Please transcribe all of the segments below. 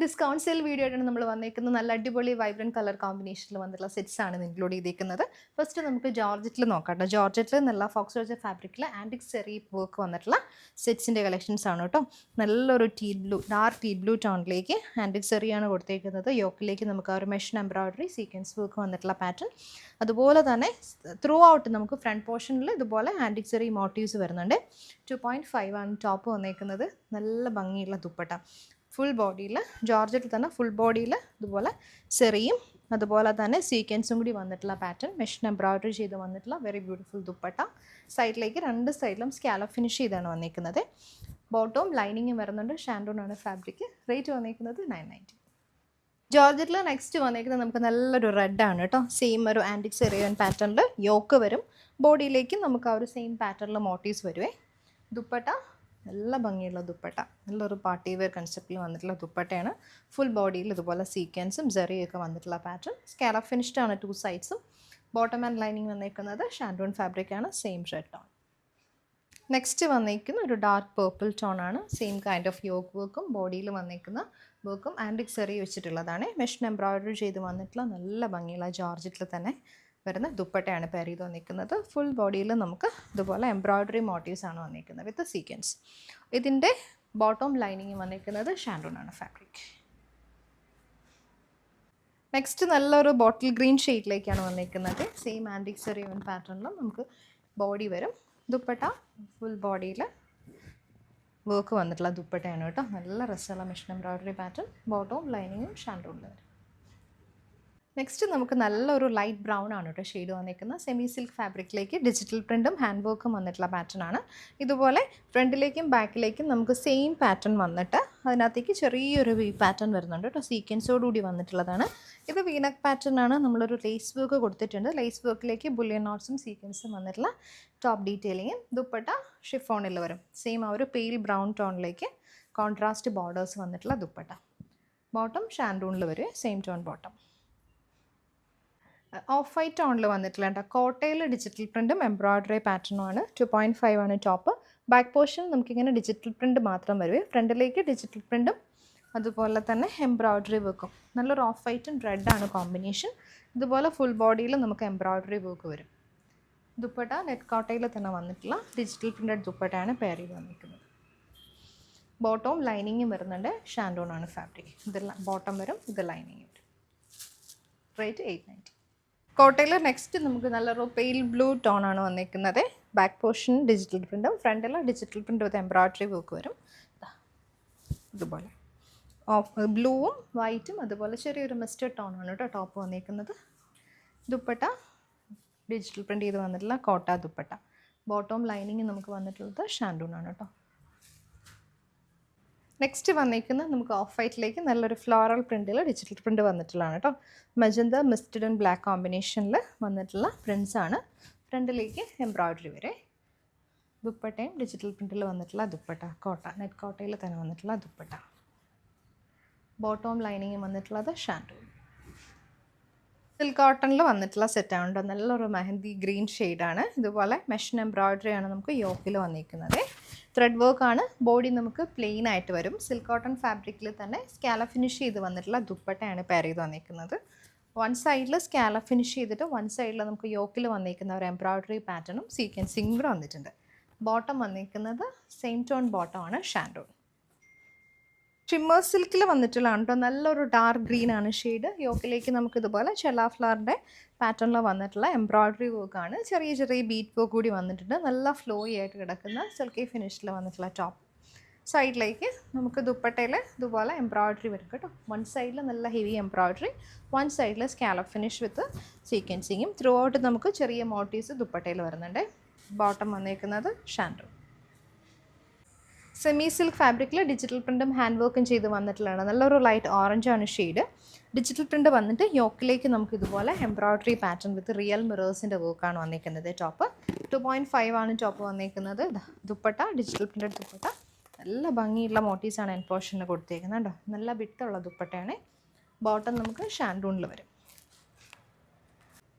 Discount sale video ആയിട്ടാണ് നമ്മൾ വന്നേക്കുന്നത്. നല്ല അടിപൊളി വൈബ്രന്റ് കളർ കോമ്പിനേഷനിൽ വന്നിട്ടുള്ള സെറ്റ്സ് ആണ് ഇൻക്ലൂഡ് ചെയ്തിരിക്കുന്നത്. ഫസ്റ്റ് നമുക്ക് ജോർജറ്റിൽ നോക്കാം കേട്ടോ. ജോർജറ്റിൽ നല്ല ഫോക്സ് റോജർ ഫാബ്രിക്കിൽ ആൻറ്റിക് സെറി വർക്ക് വന്നിട്ടുള്ള സെറ്റ്സിൻ്റെ കളക്ഷൻസ് ആണ് കേട്ടോ. നല്ലൊരു ഡാർക്ക് ടീൽ ബ്ലൂ ടോണിലേക്ക് ആൻറ്റിക് സെറിയാണ് കൊടുത്തേക്കുന്നത്. യോക്കിലേക്ക് നമുക്ക് ആ ഒരു മെഷീൻ എംബ്രോയിഡറി സീക്വൻസ് വർക്ക് വന്നിട്ടുള്ള പാറ്റേൺ. അതുപോലെ തന്നെ ത്രൂ ഔട്ട് നമുക്ക് ഫ്രണ്ട് പോർഷനിൽ ഇതുപോലെ ആൻറ്റിക് സെറി മോട്ടീവ്സ് വരുന്നുണ്ട്. 2.5 ആണ് ടോപ്പ് വന്നേക്കുന്നത്. നല്ല ഭംഗിയുള്ള ദുപ്പട്ട ഫുൾ ബോഡിയിൽ ജോർജറ്റിൽ തന്നെ ഫുൾ ബോഡിയിൽ ഇതുപോലെ സെറിയും അതുപോലെ തന്നെ സീക്വൻസും കൂടി വന്നിട്ടുള്ള പാറ്റേൺ മെഷീൻ എംബ്രോയിഡറി ചെയ്ത് വന്നിട്ടുള്ള വെരി ബ്യൂട്ടിഫുൾ ദുപ്പട്ട. സൈഡിലേക്ക് രണ്ട് സൈഡിലും സ്കാലപ്പ് ഫിനിഷ് ചെയ്താണ് വന്നിരിക്കുന്നത്. ബോട്ടവും ലൈനിങ്ങും വരുന്നുണ്ട്. ഷാൻഡൂൺ ആണ് ഫാബ്രിക്. റേറ്റ് വന്നിരിക്കുന്നത് 990. ജോർജറ്റിൽ നെക്സ്റ്റ് വന്നിരിക്കുന്നത് നമുക്ക് നല്ലൊരു റെഡ് ആണ് കേട്ടോ. സെയിം ഒരു ആൻറ്റിക് സെറിയൻ പാറ്റേണിൽ യോക്ക് വരും. ബോഡിയിലേക്ക് നമുക്ക് ആ ഒരു സെയിം പാറ്റേണിൽ മോട്ടീവ്സ് വരുവേ. ദുപ്പട്ട നല്ല ഭംഗിയുള്ള ദുപ്പട്ട, നല്ലൊരു പാർട്ടി വെയർ കൺസെപ്റ്റിൽ വന്നിട്ടുള്ള ദുപ്പട്ടയാണ്. ഫുൾ ബോഡിയിൽ ഇതുപോലെ സീക്വൻസും ജെറിയൊക്കെ വന്നിട്ടുള്ള പാറ്റേൺ. സ്കാലപ്പ് ഫിനിഷ്ഡ് ആണ് 2 സൈഡ്സും. ബോട്ടം ആൻഡ് ലൈനിങ് വന്നിരിക്കുന്നത് ഷാൻഡൂൺ ഫാബ്രിക് ആണ്. Same red tone. നെക്സ്റ്റ് വന്നിരിക്കുന്ന ഒരു ഡാർക്ക് പേർപ്പിൾ ടോൺ ആണ്. സെയിം കൈൻഡ് ഓഫ് യോക്ക് വർക്കും ബോഡിയിൽ വന്നിരിക്കുന്ന വർക്കും ആൻറ്റിക് സെറി വെച്ചിട്ടുള്ളതാണ്. മെഷീൻ എംബ്രോയിഡറി ചെയ്ത് വന്നിട്ടുള്ള നല്ല ഭംഗിയുള്ള ജോർജറ്റിൽ തന്നെ വരുന്ന ദുപ്പട്ടയാണ് പെയർ ചെയ്ത് വന്നിരിക്കുന്നത്. ഫുൾ ബോഡിയിൽ നമുക്ക് ഇതുപോലെ എംബ്രോയിഡറി മോട്ടീവ്സ് ആണ് വന്നിരിക്കുന്നത് വിത്ത് സീക്വൻസ്. ഇതിൻ്റെ ബോട്ടം ലൈനിങ് വന്നിരിക്കുന്നത് ഷാൻഡൂൺ ആണ് ഫാബ്രിക്. നെക്സ്റ്റ് നല്ലൊരു ബോട്ടിൽ ഗ്രീൻ ഷെയ്ഡിലേക്കാണ് വന്നിരിക്കുന്നത്. സെയിം ആൻറ്റിക് സെറിയൻ പാറ്റേണിലും നമുക്ക് ബോഡി വരും. ദുപ്പട്ട ഫുൾ ബോഡിയിൽ വർക്ക് വന്നിട്ടുള്ള ദുപ്പട്ടയാണ് കേട്ടോ. നല്ല രസമുള്ള മെഷീൻ എംബ്രോയിഡറി പാറ്റേൺ. ബോട്ടവും ലൈനിങ്ങും ഷാൻഡൂണിൽ വരും. നെക്സ്റ്റ് നമുക്ക് നല്ലൊരു ലൈറ്റ് ബ്രൗൺ ആണ് കേട്ടോ ഷെയ്ഡ് വന്നിരിക്കുന്നത്. സെമി സിൽക്ക് ഫാബ്രിക്കിലേക്ക് ഡിജിറ്റൽ പ്രിൻറ്റും ഹാൻഡ് വർക്കും വന്നിട്ടുള്ള പാറ്റേൺ ആണ്. ഇതുപോലെ ഫ്രണ്ടിലേക്കും ബാക്കിലേക്കും നമുക്ക് സെയിം പാറ്റേൺ വന്നിട്ട് അതിനകത്തേക്ക് ചെറിയൊരു വി പാറ്റേൺ വരുന്നുണ്ട് കേട്ടോ. സീക്വൻസോടുകൂടി വന്നിട്ടുള്ളതാണ്. ഇത് വീനക്ക് പാറ്റേൺ ആണ്. നമ്മളൊരു ലേസ് വർക്ക് കൊടുത്തിട്ടുണ്ട്. ലേസ് വർക്കിലേക്ക് ബുള്ളിയൻ നോട്ട്സും സീക്വൻസും വന്നിട്ടുള്ള ടോപ്പ് ഡീറ്റെയിലിങ്ങും. ദുപ്പട്ട ഷിഫോണിൽ വരും. സെയിം ആ ഒരു പെയിൽ ബ്രൗൺ ടോണിലേക്ക് കോൺട്രാസ്റ്റ് ബോർഡേഴ്സ് വന്നിട്ടുള്ള ദുപ്പട്ട. ബോട്ടം ഷാൻഡൂണിൽ വരും. Same tone bottom. Off white ടോണിൽ വന്നിട്ടില്ല കേട്ടോ. കോട്ടയിൽ ഡിജിറ്റൽ പ്രിൻറ്റും എംബ്രോയിഡറി പാറ്റേണുമാണ്. 2.5 ആണ് ടോപ്പ്. ബാക്ക് പോർഷൻ നമുക്കിങ്ങനെ ഡിജിറ്റൽ പ്രിൻറ്റ് മാത്രം വരുവേ. ഫ്രണ്ടിലേക്ക് ഡിജിറ്റൽ പ്രിൻറ്റും അതുപോലെ തന്നെ എംബ്രോയിഡറി വർക്കും. നല്ലൊരു ഓഫ് വൈറ്റും റെഡാണ് കോമ്പിനേഷൻ. ഇതുപോലെ ഫുൾ ബോഡിയിൽ നമുക്ക് എംബ്രോയിഡറി വർക്ക് വരും. ദുപ്പട്ട നെറ്റ് കോട്ടയിൽ തന്നെ വന്നിട്ടുള്ള ഡിജിറ്റൽ പ്രിൻറ്റഡ് ദുപ്പട്ടയാണ് പെയർ ചെയ്ത് വന്നിരിക്കുന്നത്. ബോട്ടവും ലൈനിങ്ങും വരുന്നുണ്ട്. ഷാൻഡൂൺ ആണ് ഫാബ്രിക്. ഇത് ബോട്ടം വരും, ഇത് ലൈനിങ് വരും. റേറ്റ് 890. കോട്ടയിൽ നെക്സ്റ്റ് നമുക്ക് നല്ലൊരു പെയിൽ ബ്ലൂ ടോൺ ആണ് വന്നിരിക്കുന്നത്. ബാക്ക് പോർഷൻ ഡിജിറ്റൽ പ്രിൻറ്റും ഫ്രണ്ടിൽ ഡിജിറ്റൽ പ്രിൻ്റ് വിത്ത് എംബ്രോയിഡറി വർക്ക് വരും. ഇതുപോലെ ബ്ലൂവും വൈറ്റും അതുപോലെ ചെറിയൊരു മസ്റ്റേർഡ് ടോൺ ആണ് കേട്ടോ ടോപ്പ് വന്നിരിക്കുന്നത്. ദുപ്പട്ട ഡിജിറ്റൽ പ്രിൻ്റ് ചെയ്ത് വന്നിട്ടുള്ള കോട്ട ദുപ്പട്ട. ബോട്ടം ലൈനിങ് നമുക്ക് വന്നിട്ടുള്ളത് ഷാൻഡൂൺ ആണ് കേട്ടോ. നെക്സ്റ്റ് വന്നിരിക്കുന്നത് നമുക്ക് ഓഫ് വൈറ്റിലേക്ക് നല്ലൊരു ഫ്ലോറൽ പ്രിൻറ്റിൽ ഡിജിറ്റൽ പ്രിൻറ്റ് വന്നിട്ടുള്ളതാണ് കേട്ടോ. മജന്ത മിസ്റ്റഡ് ആൻഡ് ബ്ലാക്ക് കോമ്പിനേഷനിൽ വന്നിട്ടുള്ള പ്രിൻറ്റ്സ് ആണ്. ഫ്രണ്ടിലേക്ക് എംബ്രോയിഡറി വരെ. ദുപ്പട്ടയും ഡിജിറ്റൽ പ്രിൻറ്റിൽ വന്നിട്ടുള്ള ദുപ്പട്ട. കോട്ട നെറ്റ് കോട്ടയിൽ തന്നെ വന്നിട്ടുള്ള ദുപ്പട്ട. ബോട്ടവും ലൈനിങ്ങും വന്നിട്ടുള്ളത് ഷാൻഡൂൺ. സിൽക്ക് കോട്ടണിൽ വന്നിട്ടുള്ള സെറ്റാണ് കേട്ടോ. നല്ലൊരു മെഹന്തി ഗ്രീൻ ഷെയ്ഡാണ്. ഇതുപോലെ മെഷീൻ എംബ്രോയിഡറി ആണ് നമുക്ക് യോക്കിൽ വന്നിരിക്കുന്നത്. ത്രെഡ് വർക്കാണ്. ബോഡി നമുക്ക് പ്ലെയിൻ ആയിട്ട് വരും. സിൽക്ക് കോട്ടൺ ഫാബ്രിക്കിൽ തന്നെ സ്കാലപ്പ് ഫിനിഷ് ചെയ്ത് വന്നിട്ടുള്ള ദുപ്പട്ടയാണ് പെയർ ചെയ്ത് വന്നിരിക്കുന്നത്. വൺ സൈഡിൽ സ്കാലപ്പ് ഫിനിഷ് ചെയ്തിട്ട് വൺ സൈഡിൽ നമുക്ക് യോക്കിൽ വന്നിരിക്കുന്ന ഒരു എംബ്രോയിഡറി പാറ്റേണും സീക്വൻസിങ്ങും കൂടെ വന്നിട്ടുണ്ട്. ബോട്ടം വന്നിരിക്കുന്നത് സെയിം ടോൺ ബോട്ടമാണ് ഷാൻഡൂൺ. ഷിമ്മർ സിൽക്കിൽ വന്നിട്ടുള്ളതാണ് കേട്ടോ. നല്ലൊരു ഡാർക്ക് ഗ്രീൻ ആണ് ഷെയ്ഡ്. യോക്കിലേക്ക് നമുക്ക് ഇതുപോലെ ചെല്ലാ ഫ്ലവറിൻ്റെ പാറ്റേണിൽ വന്നിട്ടുള്ള എംബ്രോയിഡറി വർക്കാണ്. ചെറിയ ചെറിയ ബീറ്റ് വർക്ക് കൂടി വന്നിട്ടുണ്ട്. നല്ല ഫ്ലോയി ആയിട്ട് കിടക്കുന്ന സിൽക്കി ഫിനിഷിൽ വന്നിട്ടുള്ള ടോപ്പ്. സൈഡിലേക്ക് നമുക്ക് ദുപ്പട്ടയിൽ ഇതുപോലെ എംബ്രോയിഡറി വരും കേട്ടോ. വൺ സൈഡിൽ നല്ല ഹെവി എംബ്രോയിഡറി, വൺ സൈഡിൽ സ്കാലപ്പ് ഫിനിഷ് വിത്ത് സീക്വൻസിങ്ങും. ത്രൂ ഔട്ട് നമുക്ക് ചെറിയ മോട്ടീവ്സ് ദുപ്പട്ടയിൽ വരുന്നുണ്ട്. ബോട്ടം വന്നിരിക്കുന്നത് ഷാൻഡൂൺ. സെമി സിൽക്ക് ഫാബ്രിക്കിൽ ഡിജിറ്റൽ പ്രിൻറ്റും ഹാൻഡ് വർക്കും ചെയ്ത് വന്നിട്ടുള്ളതാണ്. നല്ലൊരു ലൈറ്റ് ഓറഞ്ചാണ് ഷെയ്ഡ്. ഡിജിറ്റൽ പ്രിൻറ്റ് വന്നിട്ട് യോക്കിലേക്ക് നമുക്ക് ഇതുപോലെ എംബ്രോയിഡറി പാറ്റേൺ വിത്ത് റിയൽ മിറേഴ്സിൻ്റെ വർക്കാണ് വന്നിരിക്കുന്നത്. ടോപ്പ് 2.5 ആണ് ടോപ്പ് വന്നിരിക്കുന്നത്. Dupatta digital printed dupatta. നല്ല ഭംഗിയുള്ള മോട്ടീവ്സാണ് എൻ പോർഷന് കൊടുത്തേക്കുന്നത് കേട്ടോ. നല്ല വിട്ടുള്ള ദുപ്പട്ടയാണ്. ബോട്ടം നമുക്ക് ഷാൻഡൂണിൽ വരും.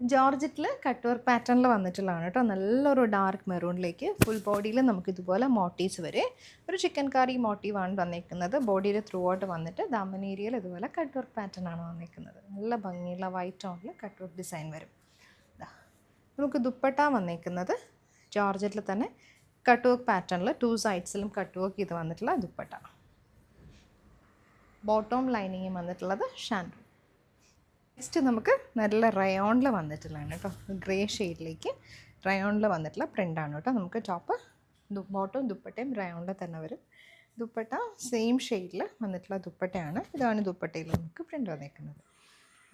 ജോർജറ്റിൽ കട്ട് വർക്ക് പാറ്റേണിൽ വന്നിട്ടുള്ളതാണ് കേട്ടോ. നല്ലൊരു ഡാർക്ക് മെറൂണിലേക്ക് ഫുൾ ബോഡിയിൽ നമുക്ക് ഇതുപോലെ മോട്ടീവ്സ് വരെ ഒരു ചിക്കൻ കറി മോട്ടീവാണ് വന്നിരിക്കുന്നത്. ബോഡിയിൽ ത്രൂ ഔട്ട് വന്നിട്ട് ദാമൻ ഏരിയയിൽ ഇതുപോലെ കട്ട് വർക്ക് പാറ്റേൺ ആണ് വന്നിരിക്കുന്നത്. നല്ല ഭംഗിയുള്ള വൈറ്റ് ടോണിൽ കട്ട് വർക്ക് ഡിസൈൻ വരും. നമുക്ക് ദുപ്പട്ട വന്നിരിക്കുന്നത് ജോർജറ്റിൽ തന്നെ കട്ട് വർക്ക് പാറ്റേണിൽ 2 സൈഡ്സിലും കട്ട് വർക്ക് ചെയ്ത് വന്നിട്ടുള്ള ദുപ്പട്ട. ബോട്ടം ലൈനിങ്ങും വന്നിട്ടുള്ളത് ഷാൻഡു. നെക്സ്റ്റ് നമുക്ക് നല്ല റയോണിൽ വന്നിട്ടുള്ളതാണ് കേട്ടോ. ഗ്രേ ഷെയ്ഡിലേക്ക് റയോണിൽ വന്നിട്ടുള്ള പ്രിൻ്റാണ് കേട്ടോ. നമുക്ക് ടോപ്പ് ബോട്ടവും ദുപ്പട്ടയും റയോണിൽ തന്നെ വരും. ദുപ്പട്ട സെയിം ഷെയ്ഡിൽ വന്നിട്ടുള്ള ദുപ്പട്ടയാണ്. ഇതാണ് ദുപ്പട്ടയിൽ നമുക്ക് പ്രിൻ്റ് വന്നിരിക്കുന്നത്.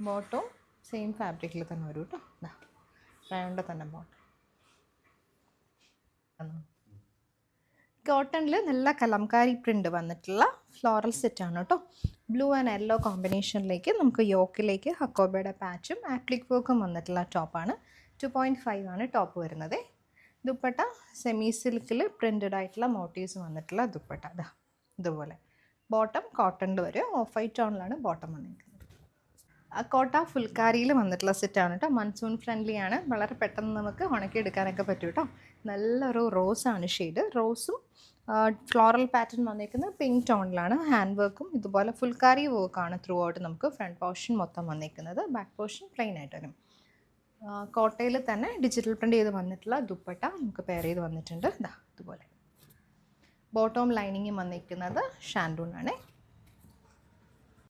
ബോട്ടവും സെയിം ഫാബ്രിക്കിൽ തന്നെ വരും കേട്ടോ. റയോണിൻ്റെ തന്നെ ബോട്ടം. കോട്ടണിൽ നല്ല കലംകാരി പ്രിൻ്റ് വന്നിട്ടുള്ള ഫ്ലോറൽ സെറ്റാണ് കേട്ടോ. ബ്ലൂ ആൻഡ് യെല്ലോ കോമ്പിനേഷനിലേക്ക് നമുക്ക് യോക്കിലേക്ക് ഹക്കോബയുടെ പാച്ചും ആപ്ലിക് വർക്കും വന്നിട്ടുള്ള ടോപ്പാണ്. 2.5 ആണ് ടോപ്പ് വരുന്നത്. ദുപ്പട്ട സെമി സിൽക്കിൽ പ്രിൻറ്റഡ് ആയിട്ടുള്ള മോട്ടീവ്സ് വന്നിട്ടുള്ള ദുപ്പട്ട ഇതുപോലെ. ബോട്ടം കോട്ടണിൽ വരും. ഓഫ് വൈറ്റ് ടോണിലാണ് ബോട്ടം വന്നിരിക്കുന്നത്. കോട്ട ഫുൾക്കാരിയിൽ വന്നിട്ടുള്ള സെറ്റാണ് കേട്ടോ. മൺസൂൺ ഫ്രണ്ട്ലി ആണ്. വളരെ പെട്ടെന്ന് നമുക്ക് ഉണക്കിയെടുക്കാനൊക്കെ പറ്റും കേട്ടോ. നല്ലൊരു റോസാണ് ഷെയ്ഡ്. റോസും ഫ്ലോറൽ പാറ്റേൺ വന്നിരിക്കുന്നത് പിങ്ക് ടോണിലാണ്. ഹാൻഡ് വർക്കും ഇതുപോലെ ഫുൾക്കാരി വർക്കാണ് ത്രൂ ഔട്ട് നമുക്ക് ഫ്രണ്ട് പോർഷൻ മൊത്തം വന്നിരിക്കുന്നത്. ബാക്ക് പോർഷൻ പ്ലെയിൻ ആയിട്ട് വരും. കോട്ടയിൽ തന്നെ ഡിജിറ്റൽ പ്രിൻ്റ് ചെയ്ത് വന്നിട്ടുള്ള ദുപ്പട്ട നമുക്ക് പെയർ ചെയ്ത് വന്നിട്ടുണ്ട്. ഇതുപോലെ. ബോട്ടം ലൈനിങ്ങും വന്നിരിക്കുന്നത് ഷാൻഡൂണാണ്.